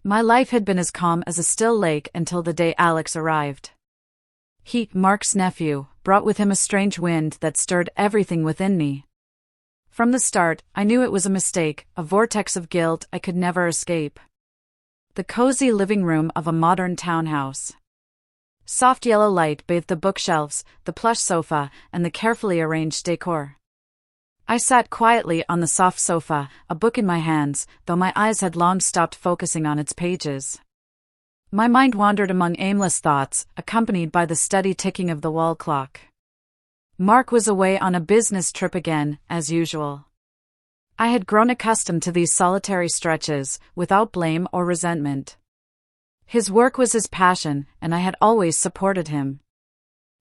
My life had been as calm as a still lake until the day Alex arrived. He, Mark's nephew, brought with him a strange wind that stirred everything within me. From the start, I knew it was a mistake, a vortex of guilt I could never escape. The cozy living room of a modern townhouse. Soft yellow light bathed the bookshelves, the plush sofa, and the carefully arranged decor. I sat quietly on the soft sofa, a book in my hands, though my eyes had long stopped focusing on its pages. My mind wandered among aimless thoughts, accompanied by the steady ticking of the wall clock. Mark was away on a business trip again, as usual. I had grown accustomed to these solitary stretches, without blame or resentment. His work was his passion, and I had always supported him.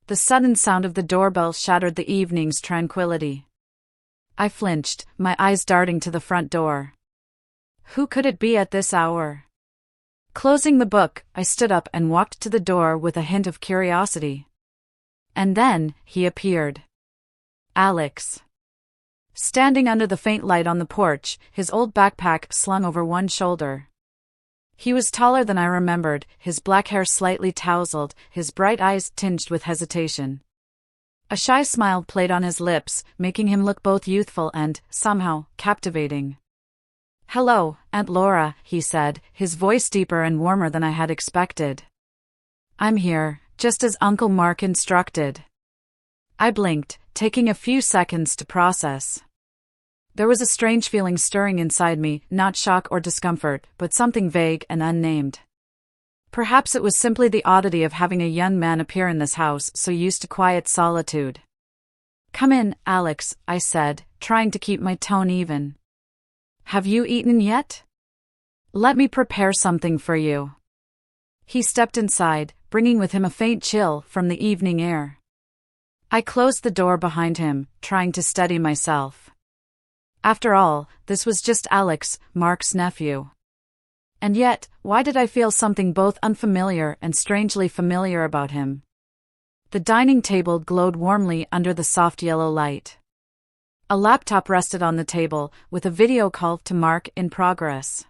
The sudden sound of the doorbell shattered the evening's tranquility. I flinched, my eyes darting to the front door. Who could it be at this hour? Closing the book, I stood up and walked to the door with a hint of curiosity. And then, he appeared. Alex. Standing under the faint light on the porch, his old backpack slung over one shoulder. He was taller than I remembered, his black hair slightly tousled, his bright eyes tinged with hesitation. A shy smile played on his lips, making him look both youthful and, somehow, captivating. "Hello, Aunt Laura," he said, his voice deeper and warmer than I had expected. "I'm here, just as Uncle Mark instructed." I blinked, taking a few seconds to process. There was a strange feeling stirring inside me, not shock or discomfort, but something vague and unnamed. Perhaps it was simply the oddity of having a young man appear in this house so used to quiet solitude. "Come in, Alex," I said, trying to keep my tone even. "Have you eaten yet? Let me prepare something for you." He stepped inside, bringing with him a faint chill from the evening air. I closed the door behind him, trying to steady myself. After all, this was just Alex, Mark's nephew. And yet, why did I feel something both unfamiliar and strangely familiar about him? The dining table glowed warmly under the soft yellow light. A laptop rested on the table, with a video call to Mark in progress.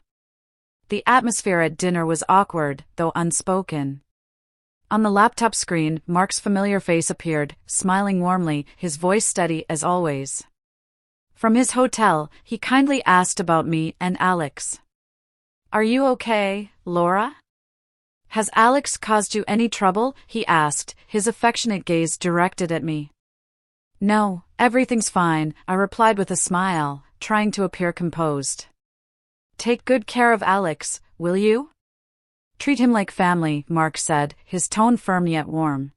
The atmosphere at dinner was awkward, though unspoken. On the laptop screen, Mark's familiar face appeared, smiling warmly, his voice steady as always. From his hotel, he kindly asked about me and Alex. "Are you okay, Laura? Has Alex caused you any trouble?" he asked, his affectionate gaze directed at me. "No, everything's fine," I replied with a smile, trying to appear composed. "Take good care of Alex, will you?" "Treat him like family," Mark said, his tone firm yet warm.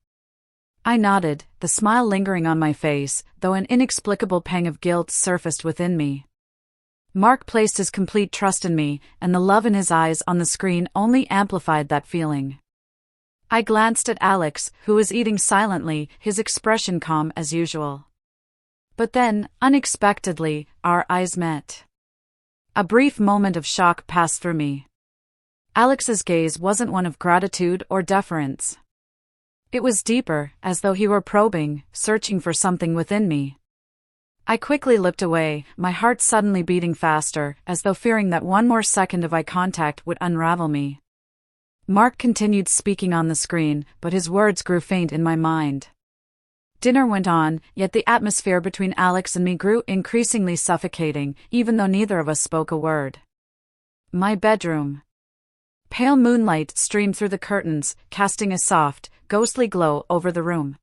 I nodded, the smile lingering on my face, though an inexplicable pang of guilt surfaced within me. Mark placed his complete trust in me, and the love in his eyes on the screen only amplified that feeling. I glanced at Alex, who was eating silently, his expression calm as usual. But then, unexpectedly, our eyes met. A brief moment of shock passed through me. Alex's gaze wasn't one of gratitude or deference. It was deeper, as though he were probing, searching for something within me. I quickly looked away, my heart suddenly beating faster, as though fearing that one more second of eye contact would unravel me. Mark continued speaking on the screen, but his words grew faint in my mind. Dinner went on, yet the atmosphere between Alex and me grew increasingly suffocating, even though neither of us spoke a word. My bedroom. Pale moonlight streamed through the curtains, casting a soft, ghostly glow over the room.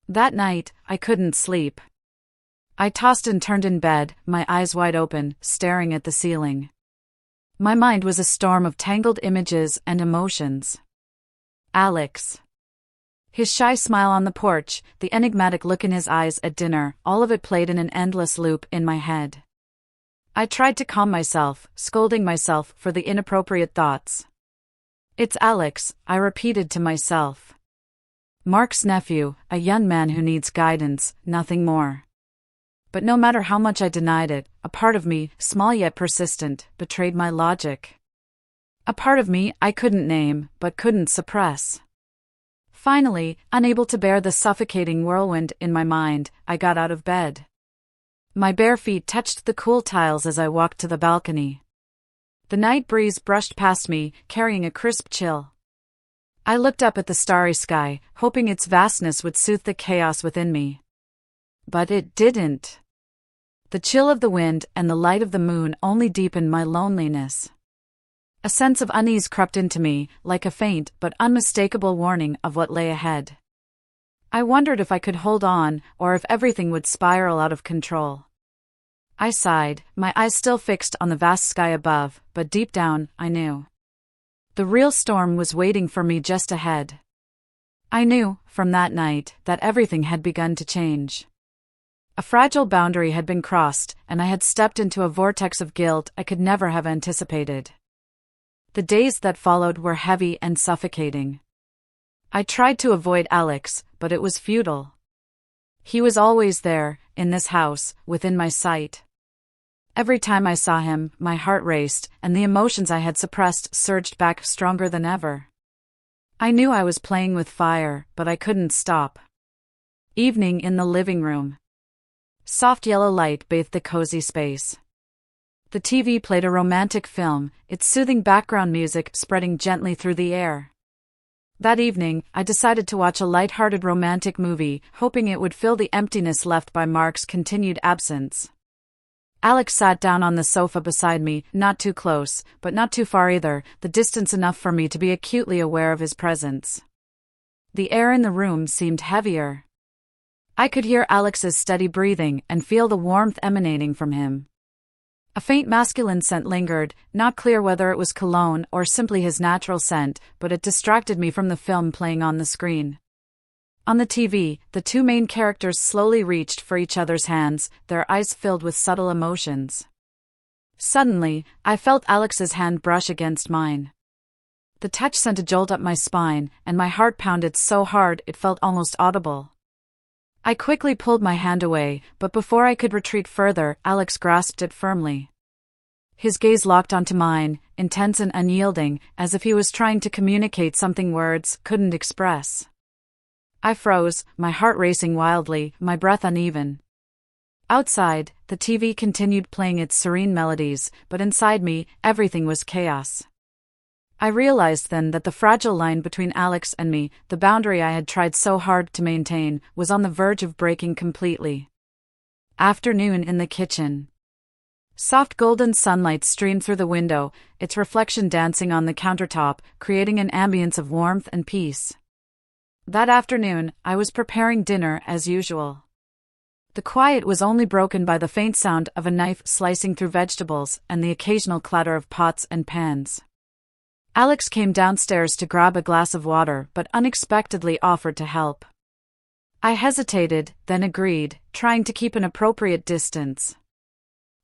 That night, I couldn't sleep. I tossed and turned in bed, my eyes wide open, staring at the ceiling. My mind was a storm of tangled images and emotions. Alex. His shy smile on the porch, the enigmatic look in his eyes at dinner, all of it played in an endless loop in my head. I tried to calm myself, scolding myself for the inappropriate thoughts. "It's Alex," I repeated to myself. "Mark's nephew, a young man who needs guidance, nothing more." But no matter how much I denied it, a part of me, small yet persistent, betrayed my logic. A part of me I couldn't name, but couldn't suppress. Finally, unable to bear the suffocating whirlwind in my mind, I got out of bed. My bare feet touched the cool tiles as I walked to the balcony. The night breeze brushed past me, carrying a crisp chill. I looked up at the starry sky, hoping its vastness would soothe the chaos within me. But it didn't. The chill of the wind and the light of the moon only deepened my loneliness. A sense of unease crept into me, like a faint but unmistakable warning of what lay ahead. I wondered if I could hold on, or if everything would spiral out of control. I sighed, my eyes still fixed on the vast sky above, but deep down, I knew. The real storm was waiting for me just ahead. I knew, from that night, that everything had begun to change. A fragile boundary had been crossed, and I had stepped into a vortex of guilt I could never have anticipated. The days that followed were heavy and suffocating. I tried to avoid Alex, but it was futile. He was always there, in this house, within my sight. Every time I saw him, my heart raced, and the emotions I had suppressed surged back stronger than ever. I knew I was playing with fire, but I couldn't stop. Evening in the living room. Soft yellow light bathed the cozy space. The TV played a romantic film, its soothing background music spreading gently through the air. That evening, I decided to watch a light-hearted romantic movie, hoping it would fill the emptiness left by Mark's continued absence. Alex sat down on the sofa beside me, not too close, but not too far either, the distance enough for me to be acutely aware of his presence. The air in the room seemed heavier. I could hear Alex's steady breathing and feel the warmth emanating from him. A faint masculine scent lingered, not clear whether it was cologne or simply his natural scent, but it distracted me from the film playing on the screen. On the TV, the two main characters slowly reached for each other's hands, their eyes filled with subtle emotions. Suddenly, I felt Alex's hand brush against mine. The touch sent a jolt up my spine, and my heart pounded so hard it felt almost audible. I quickly pulled my hand away, but before I could retreat further, Alex grasped it firmly. His gaze locked onto mine, intense and unyielding, as if he was trying to communicate something words couldn't express. I froze, my heart racing wildly, my breath uneven. Outside, the TV continued playing its serene melodies, but inside me, everything was chaos. I realized then that the fragile line between Alex and me, the boundary I had tried so hard to maintain, was on the verge of breaking completely. Afternoon in the kitchen. Soft golden sunlight streamed through the window, its reflection dancing on the countertop, creating an ambience of warmth and peace. That afternoon, I was preparing dinner as usual. The quiet was only broken by the faint sound of a knife slicing through vegetables and the occasional clatter of pots and pans. Alex came downstairs to grab a glass of water but unexpectedly offered to help. I hesitated, then agreed, trying to keep an appropriate distance.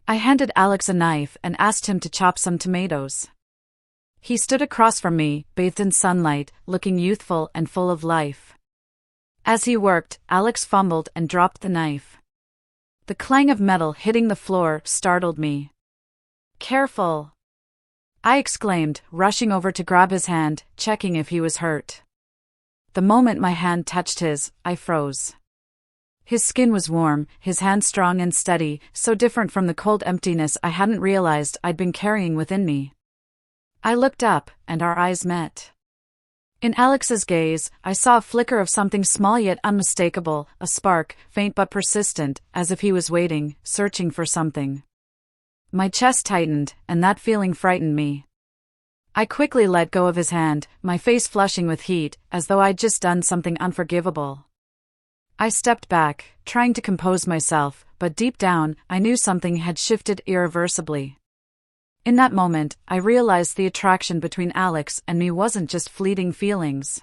I handed Alex a knife and asked him to chop some tomatoes. He stood across from me, bathed in sunlight, looking youthful and full of life. As he worked, Alex fumbled and dropped the knife. The clang of metal hitting the floor startled me. "Careful!" I exclaimed, rushing over to grab his hand, checking if he was hurt. The moment my hand touched his, I froze. His skin was warm, his hand strong and steady, so different from the cold emptiness I hadn't realized I'd been carrying within me. I looked up, and our eyes met. In Alex's gaze, I saw a flicker of something small yet unmistakable, a spark, faint but persistent, as if he was waiting, searching for something. My chest tightened, and that feeling frightened me. I quickly let go of his hand, my face flushing with heat, as though I'd just done something unforgivable. I stepped back, trying to compose myself, but deep down, I knew something had shifted irreversibly. In that moment, I realized the attraction between Alex and me wasn't just fleeting feelings.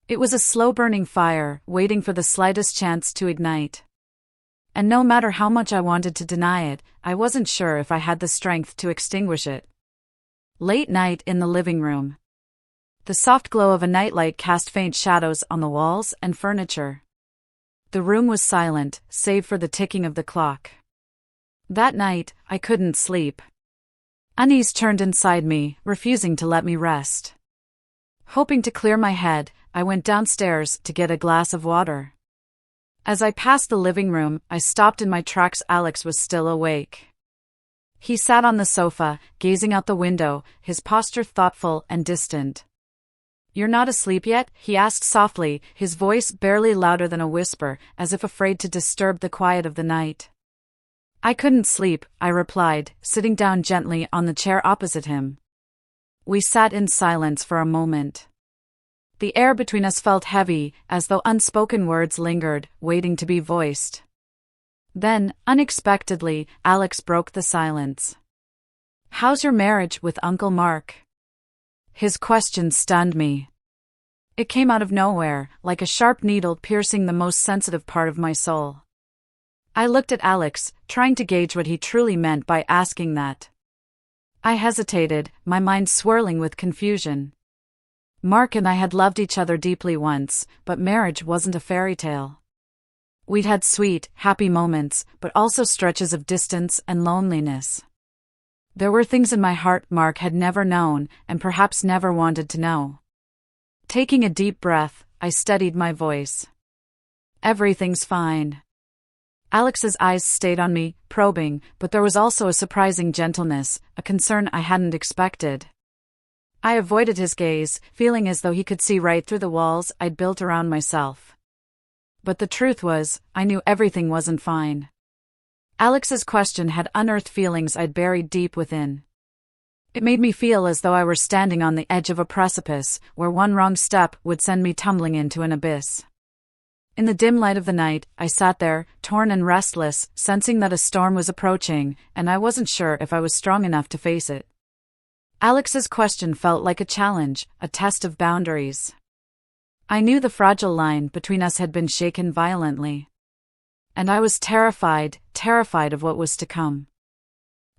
It was a slow-burning fire, waiting for the slightest chance to ignite. And no matter how much I wanted to deny it, I wasn't sure if I had the strength to extinguish it. Late night in the living room. The soft glow of a nightlight cast faint shadows on the walls and furniture. The room was silent, save for the ticking of the clock. That night, I couldn't sleep. Unease churned inside me, refusing to let me rest. Hoping to clear my head, I went downstairs to get a glass of water. As I passed the living room, I stopped in my tracks. Alex was still awake. He sat on the sofa, gazing out the window, his posture thoughtful and distant. "You're not asleep yet?" he asked softly, his voice barely louder than a whisper, as if afraid to disturb the quiet of the night. "I couldn't sleep," I replied, sitting down gently on the chair opposite him. We sat in silence for a moment. The air between us felt heavy, as though unspoken words lingered, waiting to be voiced. Then, unexpectedly, Alex broke the silence. "How's your marriage with Uncle Mark?" His question stunned me. It came out of nowhere, like a sharp needle piercing the most sensitive part of my soul. I looked at Alex, trying to gauge what he truly meant by asking that. I hesitated, my mind swirling with confusion. Mark and I had loved each other deeply once, but marriage wasn't a fairy tale. We'd had sweet, happy moments, but also stretches of distance and loneliness. There were things in my heart Mark had never known, and perhaps never wanted to know. Taking a deep breath, I steadied my voice. "Everything's fine." Alex's eyes stayed on me, probing, but there was also a surprising gentleness, a concern I hadn't expected. I avoided his gaze, feeling as though he could see right through the walls I'd built around myself. But the truth was, I knew everything wasn't fine. Alex's question had unearthed feelings I'd buried deep within. It made me feel as though I were standing on the edge of a precipice, where one wrong step would send me tumbling into an abyss. In the dim light of the night, I sat there, torn and restless, sensing that a storm was approaching, and I wasn't sure if I was strong enough to face it. Alex's question felt like a challenge, a test of boundaries. I knew the fragile line between us had been shaken violently. And I was terrified of what was to come.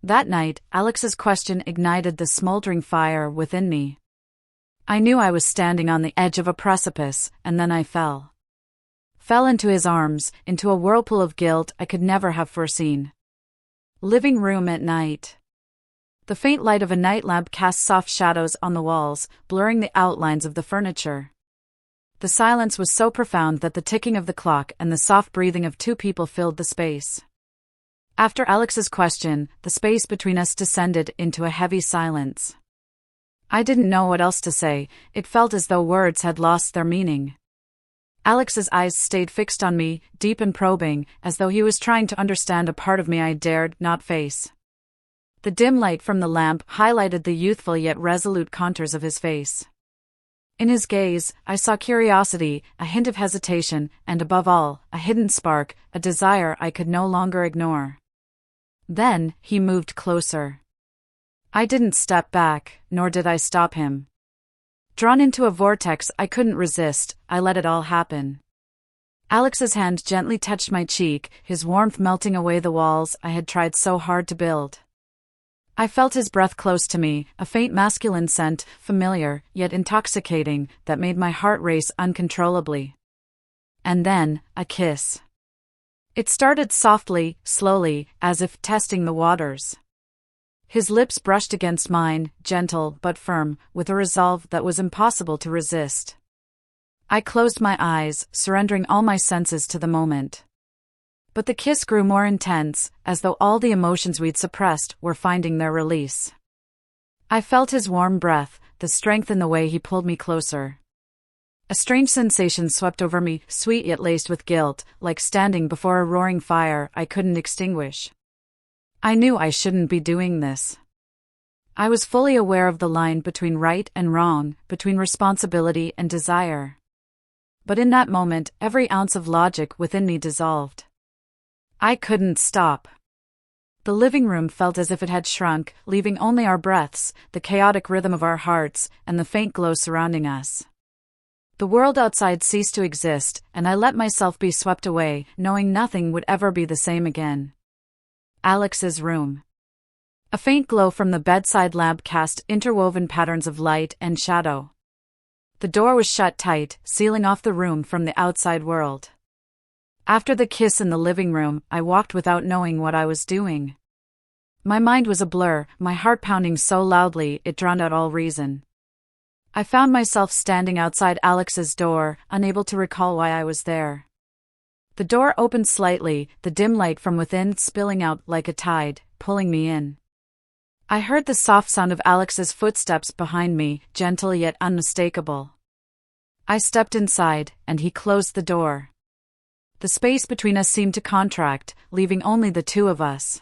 That night, Alex's question ignited the smoldering fire within me. I knew I was standing on the edge of a precipice, and then I fell into his arms, into a whirlpool of guilt I could never have foreseen. Living room at night. The faint light of a night lamp cast soft shadows on the walls, blurring the outlines of the furniture. The silence was so profound that the ticking of the clock and the soft breathing of two people filled the space. After Alex's question, the space between us descended into a heavy silence. I didn't know what else to say, it felt as though words had lost their meaning. Alex's eyes stayed fixed on me, deep and probing, as though he was trying to understand a part of me I dared not face. The dim light from the lamp highlighted the youthful yet resolute contours of his face. In his gaze, I saw curiosity, a hint of hesitation, and above all, a hidden spark, a desire I could no longer ignore. Then, he moved closer. I didn't step back, nor did I stop him. Drawn into a vortex I couldn't resist, I let it all happen. Alex's hand gently touched my cheek, his warmth melting away the walls I had tried so hard to build. I felt his breath close to me, a faint masculine scent, familiar, yet intoxicating, that made my heart race uncontrollably. And then, a kiss. It started softly, slowly, as if testing the waters. His lips brushed against mine, gentle but firm, with a resolve that was impossible to resist. I closed my eyes, surrendering all my senses to the moment. But the kiss grew more intense, as though all the emotions we'd suppressed were finding their release. I felt his warm breath, the strength in the way he pulled me closer. A strange sensation swept over me, sweet yet laced with guilt, like standing before a roaring fire I couldn't extinguish. I knew I shouldn't be doing this. I was fully aware of the line between right and wrong, between responsibility and desire. But in that moment, every ounce of logic within me dissolved. I couldn't stop. The living room felt as if it had shrunk, leaving only our breaths, the chaotic rhythm of our hearts, and the faint glow surrounding us. The world outside ceased to exist, and I let myself be swept away, knowing nothing would ever be the same again. Alex's room. A faint glow from the bedside lamp cast interwoven patterns of light and shadow. The door was shut tight, sealing off the room from the outside world. After the kiss in the living room, I walked without knowing what I was doing. My mind was a blur, my heart pounding so loudly it drowned out all reason. I found myself standing outside Alex's door, unable to recall why I was there. The door opened slightly, the dim light from within spilling out like a tide, pulling me in. I heard the soft sound of Alex's footsteps behind me, gentle yet unmistakable. I stepped inside, and he closed the door. The space between us seemed to contract, leaving only the two of us.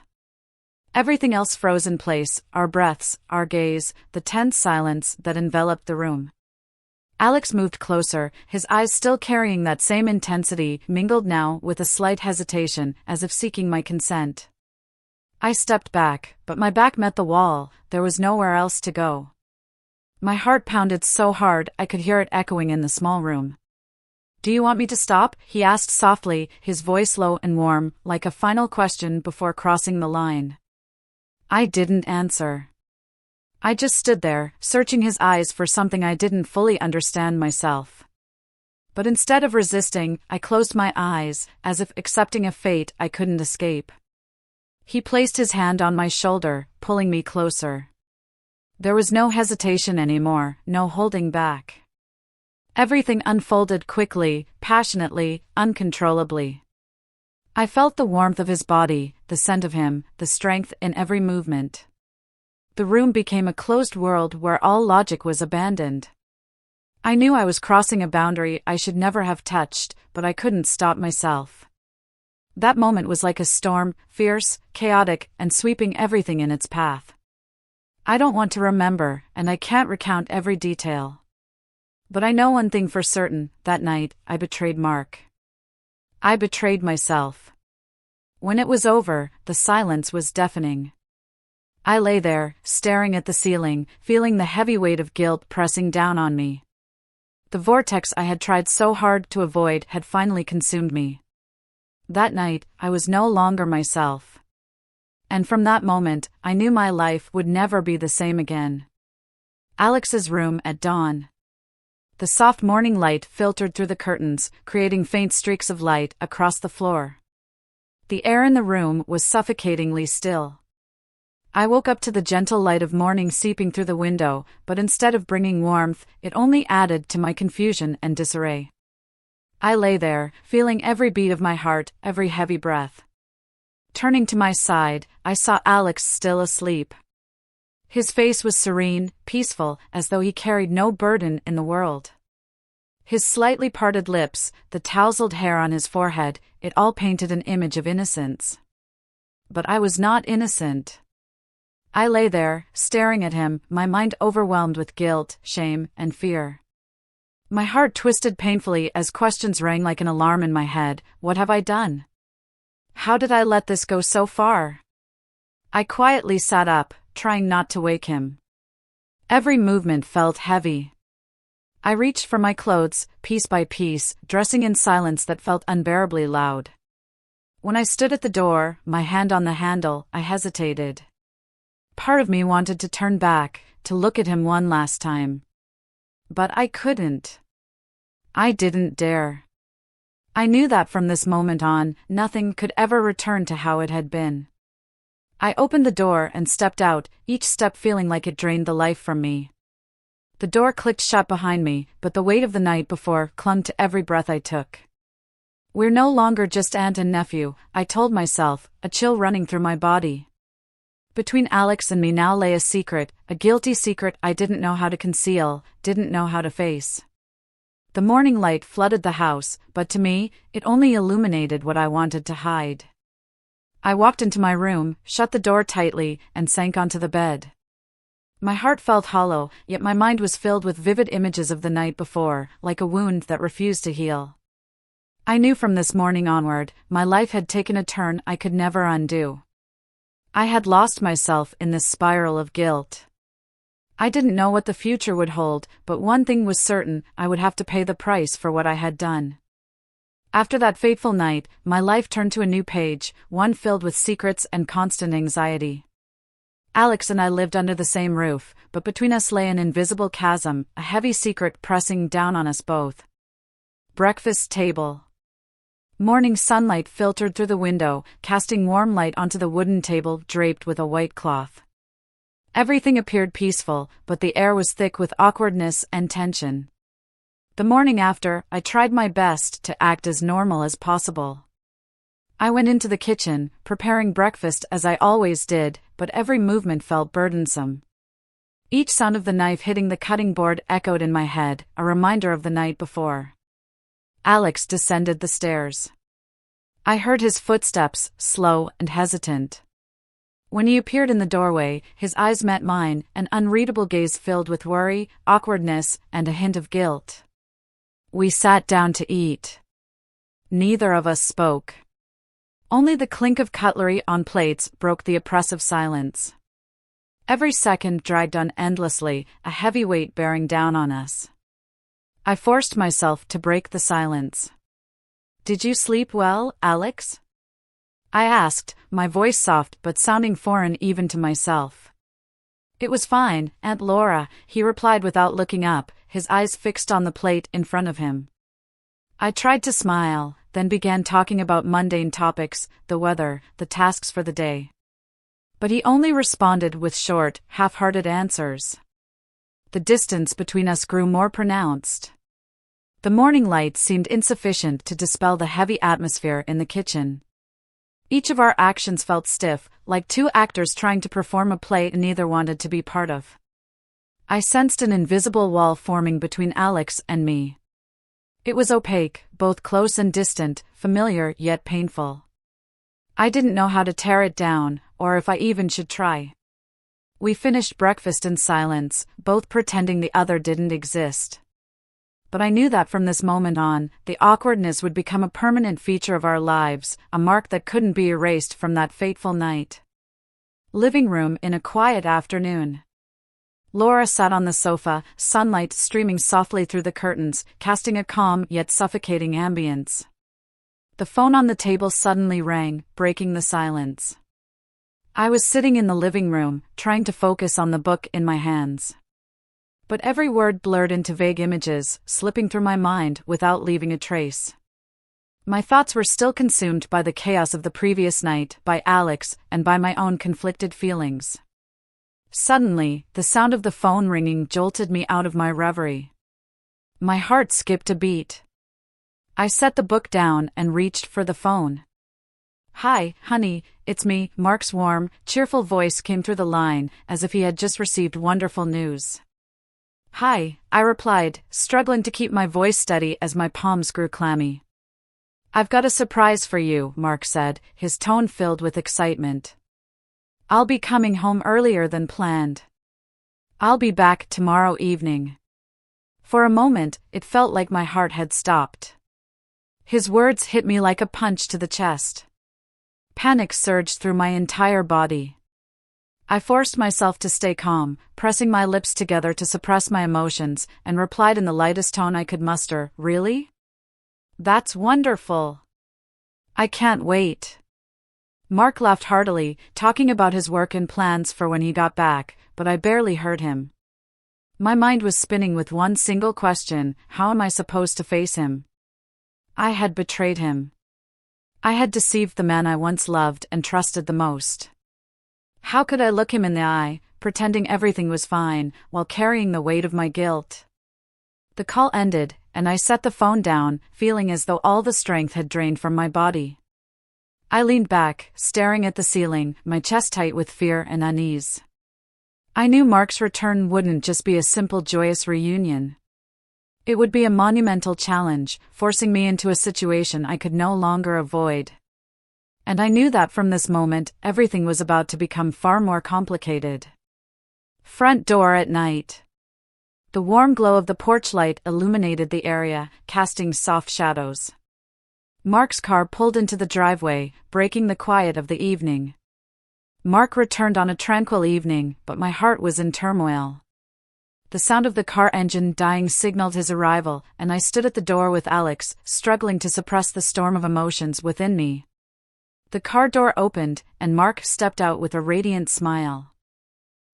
Everything else froze in place, our breaths, our gaze, the tense silence that enveloped the room. Alex moved closer, his eyes still carrying that same intensity, mingled now with a slight hesitation, as if seeking my consent. I stepped back, but my back met the wall, there was nowhere else to go. My heart pounded so hard I could hear it echoing in the small room. "Do you want me to stop?" he asked softly, his voice low and warm, like a final question before crossing the line. I didn't answer. I just stood there, searching his eyes for something I didn't fully understand myself. But instead of resisting, I closed my eyes, as if accepting a fate I couldn't escape. He placed his hand on my shoulder, pulling me closer. There was no hesitation anymore, no holding back. Everything unfolded quickly, passionately, uncontrollably. I felt the warmth of his body, the scent of him, the strength in every movement. The room became a closed world where all logic was abandoned. I knew I was crossing a boundary I should never have touched, but I couldn't stop myself. That moment was like a storm, fierce, chaotic, and sweeping everything in its path. I don't want to remember, and I can't recount every detail. But I know one thing for certain, that night, I betrayed Mark. I betrayed myself. When it was over, the silence was deafening. I lay there, staring at the ceiling, feeling the heavy weight of guilt pressing down on me. The vortex I had tried so hard to avoid had finally consumed me. That night, I was no longer myself. And from that moment, I knew my life would never be the same again. Alex's room at dawn. The soft morning light filtered through the curtains, creating faint streaks of light across the floor. The air in the room was suffocatingly still. I woke up to the gentle light of morning seeping through the window, but instead of bringing warmth, it only added to my confusion and disarray. I lay there, feeling every beat of my heart, every heavy breath. Turning to my side, I saw Alex still asleep. His face was serene, peaceful, as though he carried no burden in the world. His slightly parted lips, the tousled hair on his forehead, it all painted an image of innocence. But I was not innocent. I lay there, staring at him, my mind overwhelmed with guilt, shame, and fear. My heart twisted painfully as questions rang like an alarm in my head. What have I done? How did I let this go so far? I quietly sat up, trying not to wake him. Every movement felt heavy. I reached for my clothes, piece by piece, dressing in silence that felt unbearably loud. When I stood at the door, my hand on the handle, I hesitated. Part of me wanted to turn back, to look at him one last time. But I couldn't. I didn't dare. I knew that from this moment on, nothing could ever return to how it had been. I opened the door and stepped out, each step feeling like it drained the life from me. The door clicked shut behind me, but the weight of the night before clung to every breath I took. We're no longer just aunt and nephew, I told myself, a chill running through my body. Between Alex and me now lay a secret, a guilty secret I didn't know how to conceal, didn't know how to face. The morning light flooded the house, but to me, it only illuminated what I wanted to hide. I walked into my room, shut the door tightly, and sank onto the bed. My heart felt hollow, yet my mind was filled with vivid images of the night before, like a wound that refused to heal. I knew from this morning onward, my life had taken a turn I could never undo. I had lost myself in this spiral of guilt. I didn't know what the future would hold, but one thing was certain, I would have to pay the price for what I had done. After that fateful night, my life turned to a new page, one filled with secrets and constant anxiety. Alex and I lived under the same roof, but between us lay an invisible chasm, a heavy secret pressing down on us both. Breakfast table. Morning sunlight filtered through the window, casting warm light onto the wooden table draped with a white cloth. Everything appeared peaceful, but the air was thick with awkwardness and tension. The morning after, I tried my best to act as normal as possible. I went into the kitchen, preparing breakfast as I always did, but every movement felt burdensome. Each sound of the knife hitting the cutting board echoed in my head, a reminder of the night before. Alex descended the stairs. I heard his footsteps, slow and hesitant. When he appeared in the doorway, his eyes met mine, an unreadable gaze filled with worry, awkwardness, and a hint of guilt. We sat down to eat. Neither of us spoke. Only the clink of cutlery on plates broke the oppressive silence. Every second dragged on endlessly, a heavy weight bearing down on us. I forced myself to break the silence. "Did you sleep well, Alex?" I asked, my voice soft but sounding foreign even to myself. "It was fine, Aunt Laura," he replied without looking up, his eyes fixed on the plate in front of him. I tried to smile, then began talking about mundane topics, the weather, the tasks for the day. But he only responded with short, half-hearted answers. The distance between us grew more pronounced. The morning light seemed insufficient to dispel the heavy atmosphere in the kitchen. Each of our actions felt stiff, like two actors trying to perform a play neither wanted to be part of. I sensed an invisible wall forming between Alex and me. It was opaque, both close and distant, familiar yet painful. I didn't know how to tear it down, or if I even should try. We finished breakfast in silence, both pretending the other didn't exist. But I knew that from this moment on, the awkwardness would become a permanent feature of our lives, a mark that couldn't be erased from that fateful night. Living room in a quiet afternoon. Laura sat on the sofa, sunlight streaming softly through the curtains, casting a calm yet suffocating ambience. The phone on the table suddenly rang, breaking the silence. I was sitting in the living room, trying to focus on the book in my hands. But every word blurred into vague images, slipping through my mind without leaving a trace. My thoughts were still consumed by the chaos of the previous night, by Alex, and by my own conflicted feelings. Suddenly, the sound of the phone ringing jolted me out of my reverie. My heart skipped a beat. I set the book down and reached for the phone. "Hi, honey, it's me," Mark's warm, cheerful voice came through the line, as if he had just received wonderful news. "Hi," I replied, struggling to keep my voice steady as my palms grew clammy. "I've got a surprise for you," Mark said, his tone filled with excitement. "I'll be coming home earlier than planned. I'll be back tomorrow evening." For a moment, it felt like my heart had stopped. His words hit me like a punch to the chest. Panic surged through my entire body. I forced myself to stay calm, pressing my lips together to suppress my emotions, and replied in the lightest tone I could muster, "Really? That's wonderful. I can't wait." Mark laughed heartily, talking about his work and plans for when he got back, but I barely heard him. My mind was spinning with one single question: how am I supposed to face him? I had betrayed him. I had deceived the man I once loved and trusted the most. How could I look him in the eye, pretending everything was fine, while carrying the weight of my guilt? The call ended, and I set the phone down, feeling as though all the strength had drained from my body. I leaned back, staring at the ceiling, my chest tight with fear and unease. I knew Mark's return wouldn't just be a simple joyous reunion. It would be a monumental challenge, forcing me into a situation I could no longer avoid. And I knew that from this moment, everything was about to become far more complicated. Front door at night. The warm glow of the porch light illuminated the area, casting soft shadows. Mark's car pulled into the driveway, breaking the quiet of the evening. Mark returned on a tranquil evening, but my heart was in turmoil. The sound of the car engine dying signaled his arrival, and I stood at the door with Alex, struggling to suppress the storm of emotions within me. The car door opened, and Mark stepped out with a radiant smile.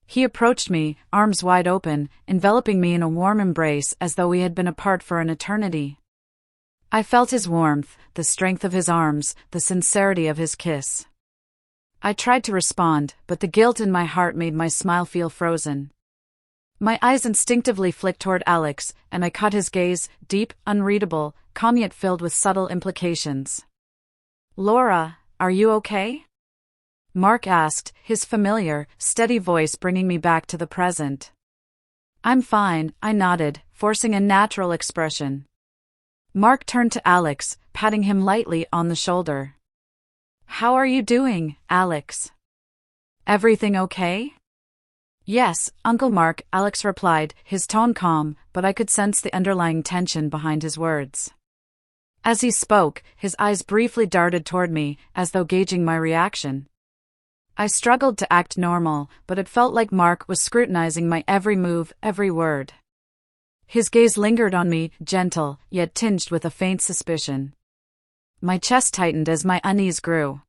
He approached me, arms wide open, enveloping me in a warm embrace as though we had been apart for an eternity. I felt his warmth, the strength of his arms, the sincerity of his kiss. I tried to respond, but the guilt in my heart made my smile feel frozen. My eyes instinctively flicked toward Alex, and I caught his gaze, deep, unreadable, calm yet filled with subtle implications. "Laura, are you okay?" Mark asked, his familiar, steady voice bringing me back to the present. I'm fine, I nodded, forcing a natural expression. Mark turned to Alex, patting him lightly on the shoulder. How are you doing, Alex? Everything okay? Yes, Uncle Mark, Alex replied, his tone calm, but I could sense the underlying tension behind his words. As he spoke, his eyes briefly darted toward me, as though gauging my reaction. I struggled to act normal, but it felt like Mark was scrutinizing my every move, every word. His gaze lingered on me, gentle, yet tinged with a faint suspicion. My chest tightened as my unease grew.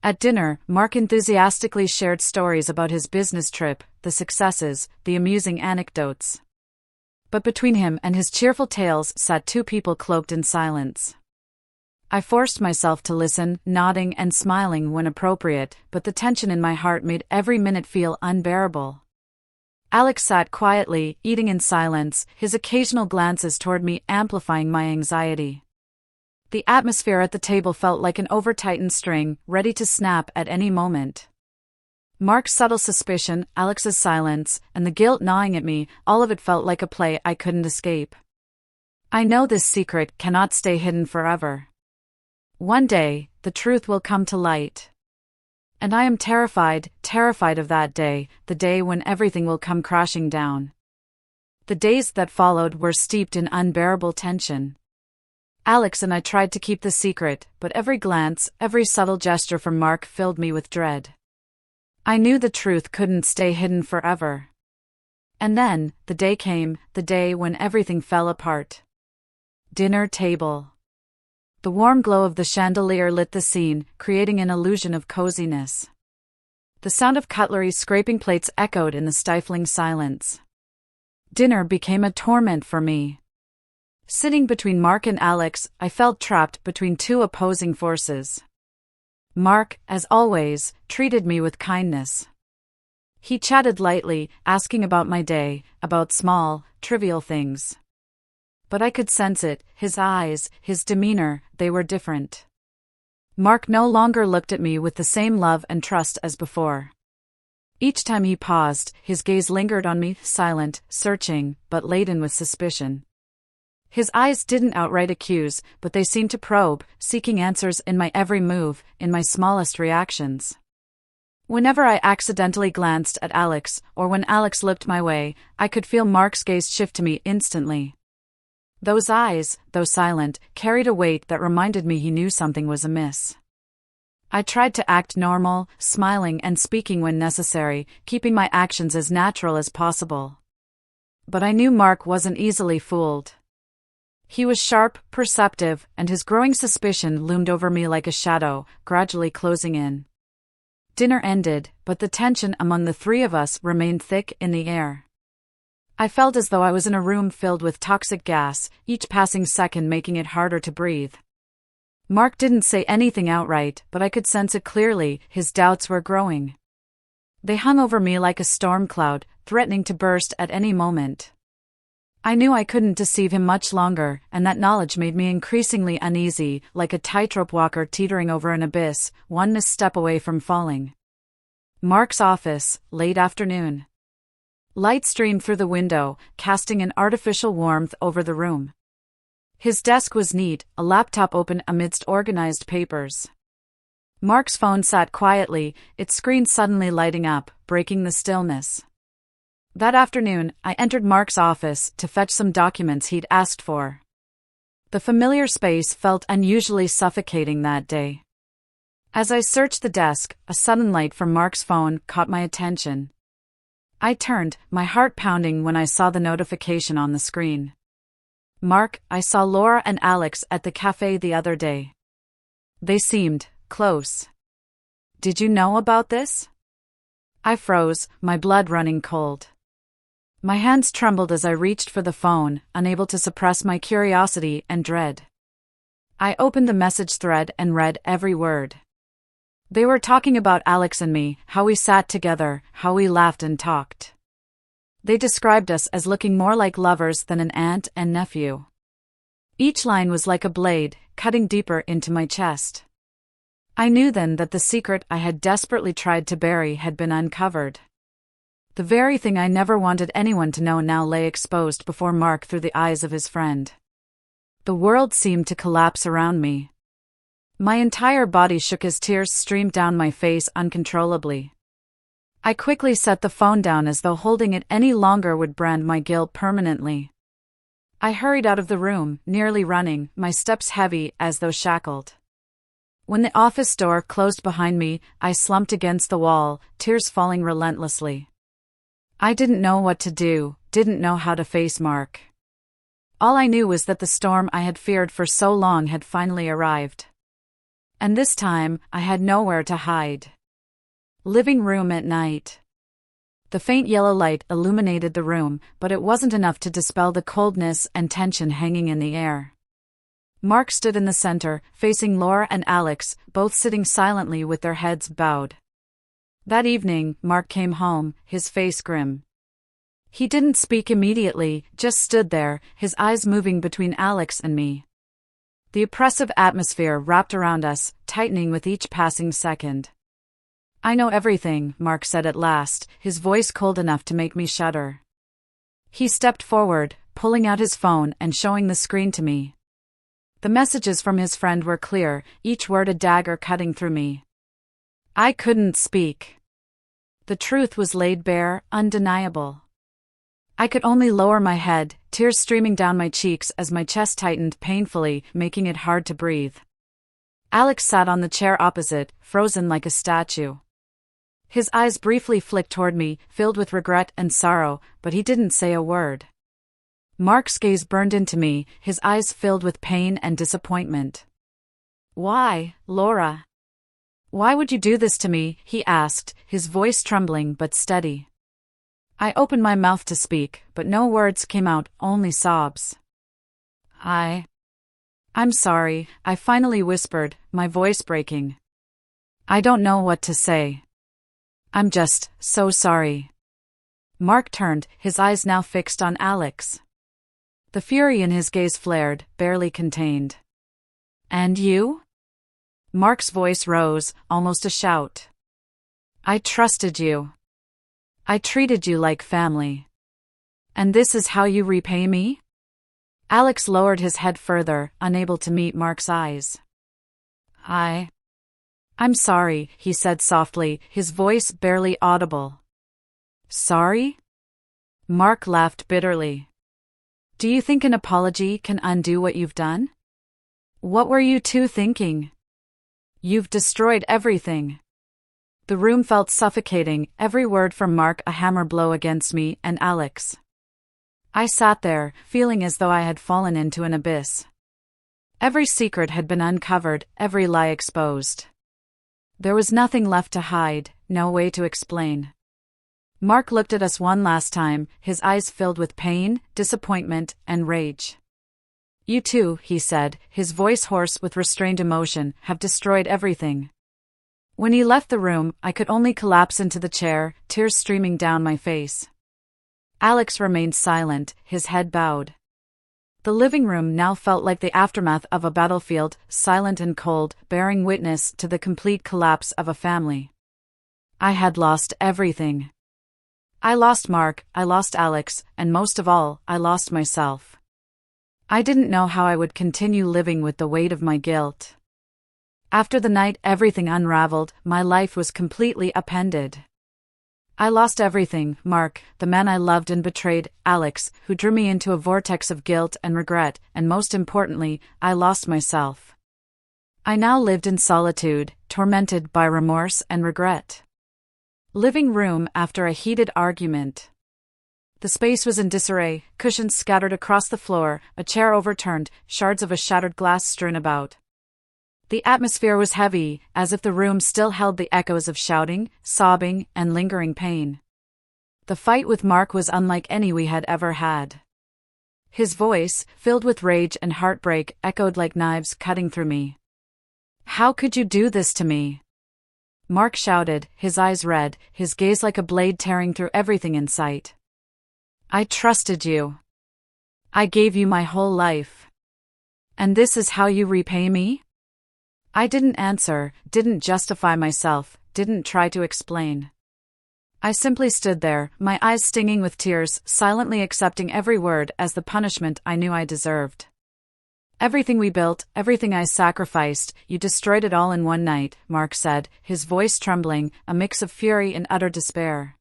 At dinner, Mark enthusiastically shared stories about his business trip, the successes, the amusing anecdotes. But between him and his cheerful tales sat two people cloaked in silence. I forced myself to listen, nodding and smiling when appropriate, but the tension in my heart made every minute feel unbearable. Alex sat quietly, eating in silence, his occasional glances toward me amplifying my anxiety. The atmosphere at the table felt like an over-tightened string, ready to snap at any moment. Mark's subtle suspicion, Alex's silence, and the guilt gnawing at me, all of it felt like a play I couldn't escape. I know this secret cannot stay hidden forever. One day, the truth will come to light. And I am terrified of that day, the day when everything will come crashing down. The days that followed were steeped in unbearable tension. Alex and I tried to keep the secret, but every glance, every subtle gesture from Mark filled me with dread. I knew the truth couldn't stay hidden forever. And then, the day came, the day when everything fell apart. Dinner table. The warm glow of the chandelier lit the scene, creating an illusion of coziness. The sound of cutlery scraping plates echoed in the stifling silence. Dinner became a torment for me. Sitting between Mark and Alex, I felt trapped between two opposing forces. Mark, as always, treated me with kindness. He chatted lightly, asking about my day, about small, trivial things. But I could sense it, his eyes, his demeanor, they were different. Mark no longer looked at me with the same love and trust as before. Each time he paused, his gaze lingered on me, silent, searching, but laden with suspicion. His eyes didn't outright accuse, but they seemed to probe, seeking answers in my every move, in my smallest reactions. Whenever I accidentally glanced at Alex, or when Alex looked my way, I could feel Mark's gaze shift to me instantly. Those eyes, though silent, carried a weight that reminded me he knew something was amiss. I tried to act normal, smiling and speaking when necessary, keeping my actions as natural as possible. But I knew Mark wasn't easily fooled. He was sharp, perceptive, and his growing suspicion loomed over me like a shadow, gradually closing in. Dinner ended, but the tension among the three of us remained thick in the air. I felt as though I was in a room filled with toxic gas, each passing second making it harder to breathe. Mark didn't say anything outright, but I could sense it clearly, his doubts were growing. They hung over me like a storm cloud, threatening to burst at any moment. I knew I couldn't deceive him much longer, and that knowledge made me increasingly uneasy, like a tightrope walker teetering over an abyss, one misstep away from falling. Mark's office, late afternoon. Light streamed through the window, casting an artificial warmth over the room. His desk was neat, a laptop open amidst organized papers. Mark's phone sat quietly, its screen suddenly lighting up, breaking the stillness. That afternoon, I entered Mark's office to fetch some documents he'd asked for. The familiar space felt unusually suffocating that day. As I searched the desk, a sudden light from Mark's phone caught my attention. I turned, my heart pounding when I saw the notification on the screen. Mark, I saw Laura and Alex at the cafe the other day. They seemed close. Did you know about this? I froze, my blood running cold. My hands trembled as I reached for the phone, unable to suppress my curiosity and dread. I opened the message thread and read every word. They were talking about Alex and me, how we sat together, how we laughed and talked. They described us as looking more like lovers than an aunt and nephew. Each line was like a blade, cutting deeper into my chest. I knew then that the secret I had desperately tried to bury had been uncovered. The very thing I never wanted anyone to know now lay exposed before Mark through the eyes of his friend. The world seemed to collapse around me. My entire body shook as tears streamed down my face uncontrollably. I quickly set the phone down as though holding it any longer would brand my guilt permanently. I hurried out of the room, nearly running, my steps heavy as though shackled. When the office door closed behind me, I slumped against the wall, tears falling relentlessly. I didn't know what to do, didn't know how to face Mark. All I knew was that the storm I had feared for so long had finally arrived. And this time, I had nowhere to hide. Living room at night. The faint yellow light illuminated the room, but it wasn't enough to dispel the coldness and tension hanging in the air. Mark stood in the center, facing Laura and Alex, both sitting silently with their heads bowed. That evening, Mark came home, his face grim. He didn't speak immediately, just stood there, his eyes moving between Alex and me. The oppressive atmosphere wrapped around us, tightening with each passing second. "I know everything," Mark said at last, his voice cold enough to make me shudder. He stepped forward, pulling out his phone and showing the screen to me. The messages from his friend were clear, each word a dagger cutting through me. I couldn't speak. The truth was laid bare, undeniable. I could only lower my head, tears streaming down my cheeks as my chest tightened painfully, making it hard to breathe. Alex sat on the chair opposite, frozen like a statue. His eyes briefly flicked toward me, filled with regret and sorrow, but he didn't say a word. Mark's gaze burned into me, his eyes filled with pain and disappointment. "Why, Laura? Why would you do this to me?" he asked, his voice trembling but steady. I opened my mouth to speak, but no words came out, only sobs. I'm sorry," I finally whispered, my voice breaking. "I don't know what to say. I'm just so sorry." Mark turned, his eyes now fixed on Alex. The fury in his gaze flared, barely contained. "And you?" Mark's voice rose, almost a shout. "I trusted you. I treated you like family. And this is how you repay me?" Alex lowered his head further, unable to meet Mark's eyes. I'm sorry," he said softly, his voice barely audible. "Sorry?" Mark laughed bitterly. "Do you think an apology can undo what you've done? What were you two thinking? You've destroyed everything." The room felt suffocating, every word from Mark a hammer blow against me and Alex. I sat there, feeling as though I had fallen into an abyss. Every secret had been uncovered, every lie exposed. There was nothing left to hide, no way to explain. Mark looked at us one last time, his eyes filled with pain, disappointment, and rage. "You two," he said, his voice hoarse with restrained emotion, "have destroyed everything." When he left the room, I could only collapse into the chair, tears streaming down my face. Alex remained silent, his head bowed. The living room now felt like the aftermath of a battlefield, silent and cold, bearing witness to the complete collapse of a family. I had lost everything. I lost Mark, I lost Alex, and most of all, I lost myself. I didn't know how I would continue living with the weight of my guilt. After the night everything unraveled, my life was completely upended. I lost everything: Mark, the man I loved and betrayed, Alex, who drew me into a vortex of guilt and regret, and most importantly, I lost myself. I now lived in solitude, tormented by remorse and regret. Living room after a heated argument. The space was in disarray, cushions scattered across the floor, a chair overturned, shards of a shattered glass strewn about. The atmosphere was heavy, as if the room still held the echoes of shouting, sobbing, and lingering pain. The fight with Mark was unlike any we had ever had. His voice, filled with rage and heartbreak, echoed like knives cutting through me. "How could you do this to me?" Mark shouted, his eyes red, his gaze like a blade tearing through everything in sight. "I trusted you. I gave you my whole life. And this is how you repay me?" I didn't answer, didn't justify myself, didn't try to explain. I simply stood there, my eyes stinging with tears, silently accepting every word as the punishment I knew I deserved. Everything we built, everything I sacrificed, you destroyed it all in one night, Mark said, his voice trembling, a mix of fury and utter despair.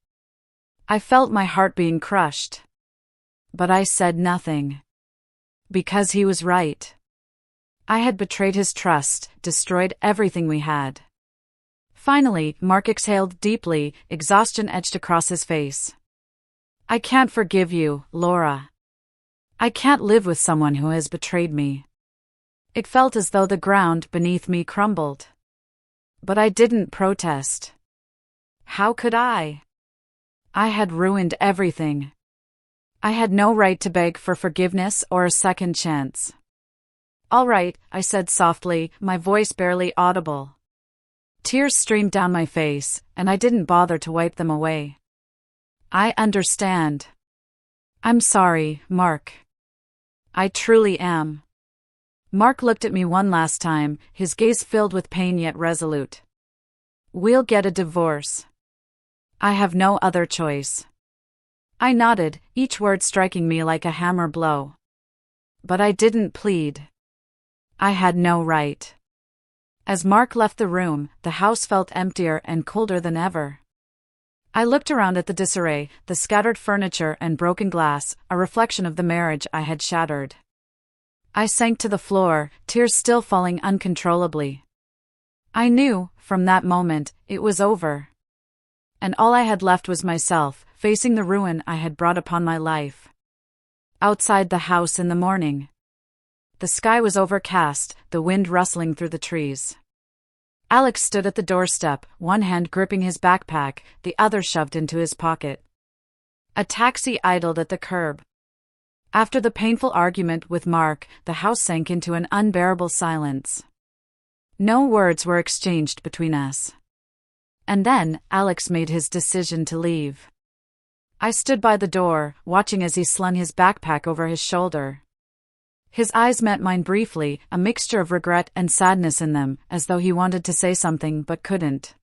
I felt my heart being crushed. But I said nothing. Because he was right. I had betrayed his trust, destroyed everything we had. Finally, Mark exhaled deeply, exhaustion etched across his face. I can't forgive you, Laura. I can't live with someone who has betrayed me. It felt as though the ground beneath me crumbled. But I didn't protest. How could I? I had ruined everything. I had no right to beg for forgiveness or a second chance. All right, I said softly, my voice barely audible. Tears streamed down my face, and I didn't bother to wipe them away. I understand. I'm sorry, Mark. I truly am. Mark looked at me one last time, his gaze filled with pain yet resolute. We'll get a divorce. I have no other choice. I nodded, each word striking me like a hammer blow. But I didn't plead. I had no right. As Mark left the room, the house felt emptier and colder than ever. I looked around at the disarray, the scattered furniture and broken glass, a reflection of the marriage I had shattered. I sank to the floor, tears still falling uncontrollably. I knew, from that moment, it was over. And all I had left was myself, facing the ruin I had brought upon my life. Outside the house in the morning. The sky was overcast, the wind rustling through the trees. Alex stood at the doorstep, one hand gripping his backpack, the other shoved into his pocket. A taxi idled at the curb. After the painful argument with Mark, the house sank into an unbearable silence. No words were exchanged between us. And then, Alex made his decision to leave. I stood by the door, watching as he slung his backpack over his shoulder. His eyes met mine briefly, a mixture of regret and sadness in them, as though he wanted to say something but couldn't.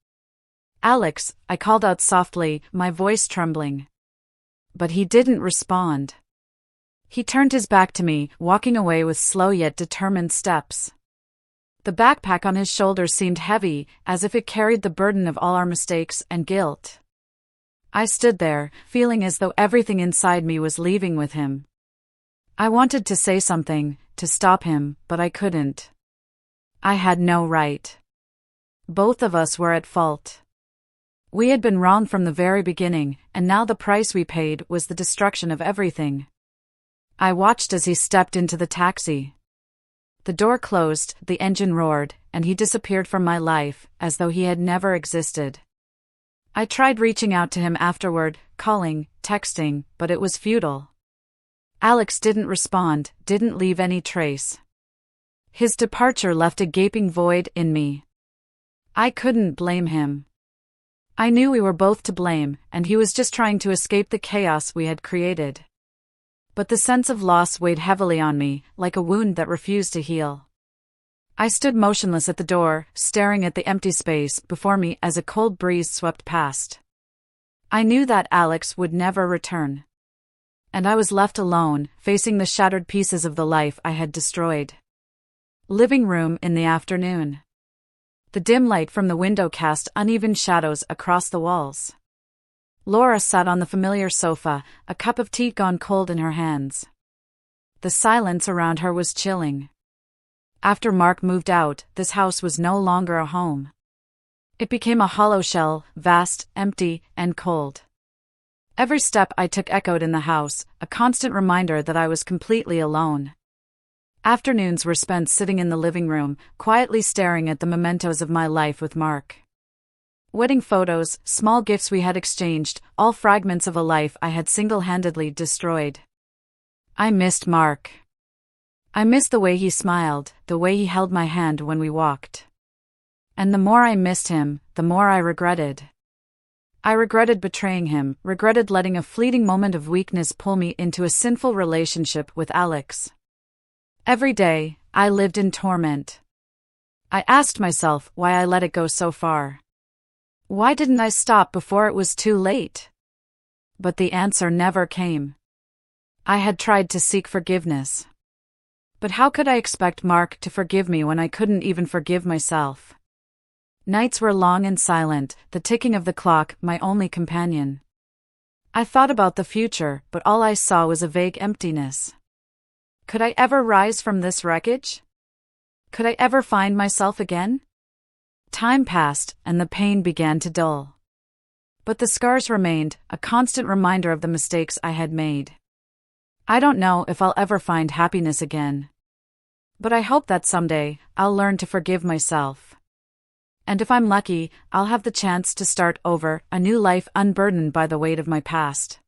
Alex, I called out softly, my voice trembling. But he didn't respond. He turned his back to me, walking away with slow yet determined steps. The backpack on his shoulders seemed heavy, as if it carried the burden of all our mistakes and guilt. I stood there, feeling as though everything inside me was leaving with him. I wanted to say something, to stop him, but I couldn't. I had no right. Both of us were at fault. We had been wrong from the very beginning, and now the price we paid was the destruction of everything. I watched as he stepped into the taxi. The door closed, the engine roared, and he disappeared from my life, as though he had never existed. I tried reaching out to him afterward, calling, texting, but it was futile. Alex didn't respond, didn't leave any trace. His departure left a gaping void in me. I couldn't blame him. I knew we were both to blame, and he was just trying to escape the chaos we had created. But the sense of loss weighed heavily on me, like a wound that refused to heal. I stood motionless at the door, staring at the empty space before me as a cold breeze swept past. I knew that Alex would never return. And I was left alone, facing the shattered pieces of the life I had destroyed. Living room in the afternoon. The dim light from the window cast uneven shadows across the walls. Laura sat on the familiar sofa, a cup of tea gone cold in her hands. The silence around her was chilling. After Mark moved out, this house was no longer a home. It became a hollow shell, vast, empty, and cold. Every step I took echoed in the house, a constant reminder that I was completely alone. Afternoons were spent sitting in the living room, quietly staring at the mementos of my life with Mark. Wedding photos, small gifts we had exchanged, all fragments of a life I had single-handedly destroyed. I missed Mark. I missed the way he smiled, the way he held my hand when we walked. And the more I missed him, the more I regretted. I regretted betraying him, regretted letting a fleeting moment of weakness pull me into a sinful relationship with Alex. Every day, I lived in torment. I asked myself why I let it go so far. Why didn't I stop before it was too late? But the answer never came. I had tried to seek forgiveness. But how could I expect Mark to forgive me when I couldn't even forgive myself? Nights were long and silent, the ticking of the clock my only companion. I thought about the future, but all I saw was a vague emptiness. Could I ever rise from this wreckage? Could I ever find myself again? Time passed, and the pain began to dull. But the scars remained, a constant reminder of the mistakes I had made. I don't know if I'll ever find happiness again. But I hope that someday, I'll learn to forgive myself. And if I'm lucky, I'll have the chance to start over, a new life unburdened by the weight of my past.